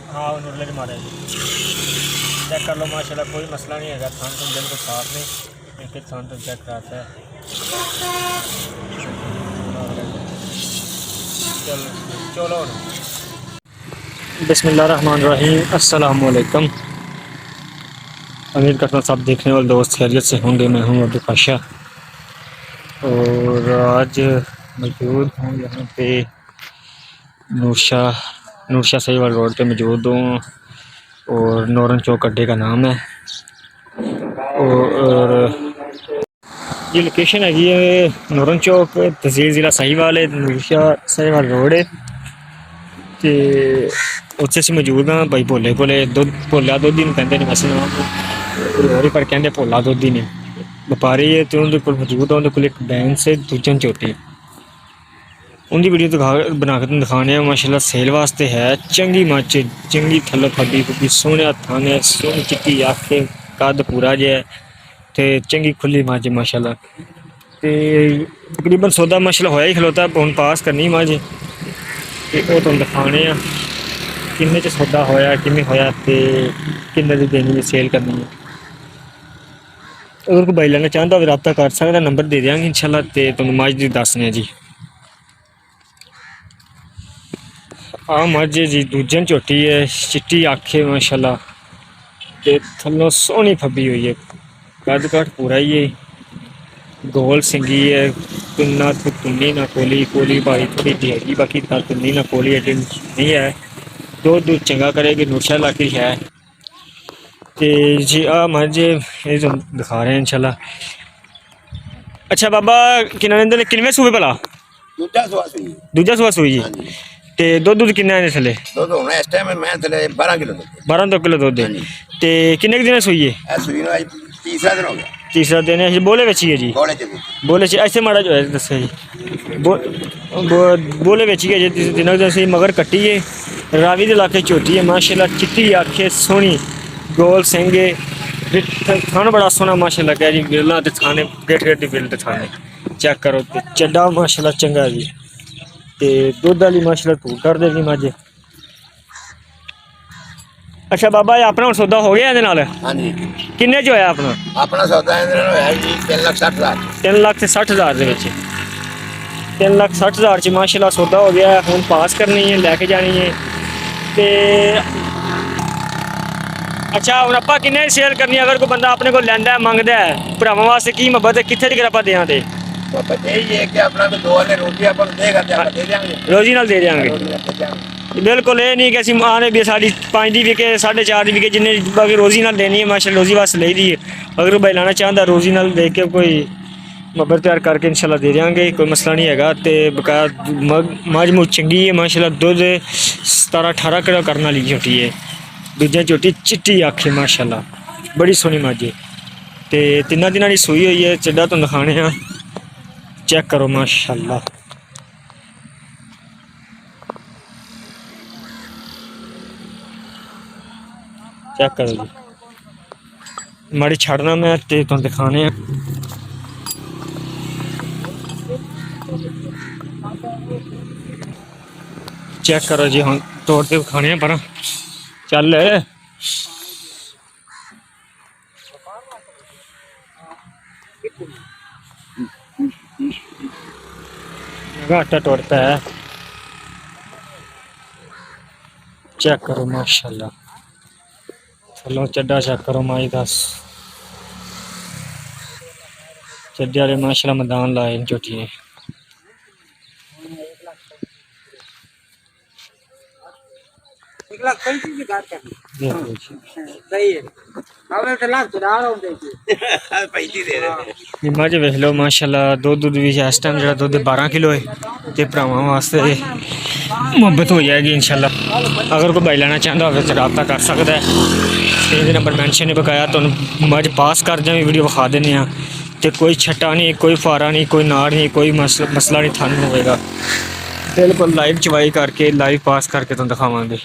हाँ नुरले के मारे चेक कर लो माशाल्लाह, कोई मसला नहीं है। थान तो बिल्कुल साफ नहीं, एक एक थान तो चेक कराता है। चलो चलो बिस्मिल्लाहिर्रहमानिर्रहीम, अस्सलाम वालेकुम। उम्मीद करता हूँ सब देखने वाले दोस्त खैरियत से होंगे। मैं हूँ अब्दुल पाशा और आज मौजूद हूँ यहाँ पे नूरशाह सहीवाल रोड पे मौजूद हूँ और नौरन चौक अड्डे का नाम है। और ये लोकेशन हैगी है नौरन चौक, तहसील ज़िला साहिवाल है, नूरशाह सहीवाल रोड है। तो उत्थे असीं मौजूद हाँ भाई भोले भोला दुध ही कहते हैं वैसे नाम होरी पर कहते भोला दुध ही ने व्यापारी है। तो उनके मौजूद है, उनके एक बैंस है दूजन चोटी, उनकी वीडियो बना के दिखाने माशाल्लाह सेल वास्ते है। चंगी मच चंगी थल्लो फड्डी फुड्डी सोहने थाने सोहनी चिट्टी आखे कद पूरा जे ते चंगी खुली मज माशाल्लाह। ते तकरीबन सौदा माशाल्लाह होया ही खलोता, हुण पास करनी मज ते ओह तुहानूं दिखाने किन्ने च सौदा होया किन्ने होया ते किन्ने दी देनी है सेल करनी है। अगर कोई भाई लेना चाहता हो रब्ता कर सकदा, नंबर दे देंगे इंशाल्लाह। ते तुहानूं मज दी दसने जी। आ मज जी दूजन झोटी है, चिट्टी आखे माशाल्लाह ते थल्लों सोहनी फब्बी हुई है, कद काठ पूरा ही है, गोल सिंगी है, तुन्ना तुन्नी ना कोली कोली भाई थोड़ी देगी बाकी तुन्नी ना कोली एडी नहीं है। दूध चंगा करेगी, नूरशाह इलाके है। ते जी आ मज ये तो दिखा रहे हैं इंशाल्लाह। अच्छा बाबा किनवे सूबे भला? दूजा सुआ सूई जी। ते दुध किन्ना है थले? दुध होना इस टाइम मैं थले 12 किलो दुध। 12 किलो दुध है। ते किन्ने दिन सूई है? सूई नु आज तीसरा दिन हो गया। तीसरा दिन है। बोले बेची है जी? बोले ऐसे माड़ा जो है दस जी बोले बेची है जी दिन से मगर कट्टी है। रावी के इलाके चोटी है माशाल्लाह, चिट्टी आखे सोहनी गोल सेंगे थान बड़ा सोहना माशाल्लाह क्या जी। बिरला ते थाने गेट गेट दी बिल ते थाने चेक करो ते चड्डा माशाल्लाह चंगा जी। ते दुध वाली माशाल्लाह धूड़ कर देगी मज। अच्छा बाबा ये अपना सौदा हो गया नाल? हाँ जी। किन्ने च होया अपना? अपना सौदा होया जी 3,60,000। 3,60,000 दे विच 3,60,000 च माशाल्लाह सौदा हो गया। हुण पास करनी है, लैके जानी है। ते अच्छा हुण आपां किन्ने सेल करनी? अगर कोई बंदा अपने को लैंदा है मंगदा है भरावां वास्ते की मोहब्बत है, कित्थे तक आपां देआं दे? रोजी नाल दे देंगे बिल्कुल। ये नहीं कि असं आने भी साड़ी 5 दी विके 4.5 दी विके जिन्हें बाकी रोजी नाल देनी है माशाल्लाह रोजी वास्ते ले दी है। अगर भाई लाना चाहता रोजी नाल दे के कोई मब्बर तैयार करके इंशाल्लाह दे देंगे, कोई मसला नहीं है। तो बकाया मज मुझ चंगी है माशाल्लाह, दुध 17-18 किलो करने वाली झोटी है। दूजा झोटी चिट्टी आखे माशाल्लाह बड़ी सोहनी मज है। तो 3 दिनों की सूई हुई है। चड्डा तुम दिखाने चेक करो माशाल्लाह। चेक करो जी, माड़ी छड़ना मैं ते तुम दिखाने चेक करो जी। हम तोड़ते खाने पर चल आटा तोड़ता है। चेक करो माशाल्लाह, चलो चड्डा चेक करो माई दस चड्डे वाले माशाल्लाह मैदान लाए झोटियां। मज वेख लो माशाल्लाह, दुध भी इस टाइम जो दुध 12 किलो है। तो भरावां वास्ते मुहब्बत हो जाएगी इंशाल्लाह। अगर कोई भाई लेना चाहता हो तो रब्ता कर सकता है। ये नंबर मैंशन नहीं बकाया तो मज पास कर दें, वीडियो विखा देने। तो कोई छट्टा नहीं, कोई फारा नहीं, कोई नाड़ नहीं, कोई मसला नहीं थानू होगा। बिल्कुल लाइव चवाई करके लाइव पास करके तुम दिखावांगे।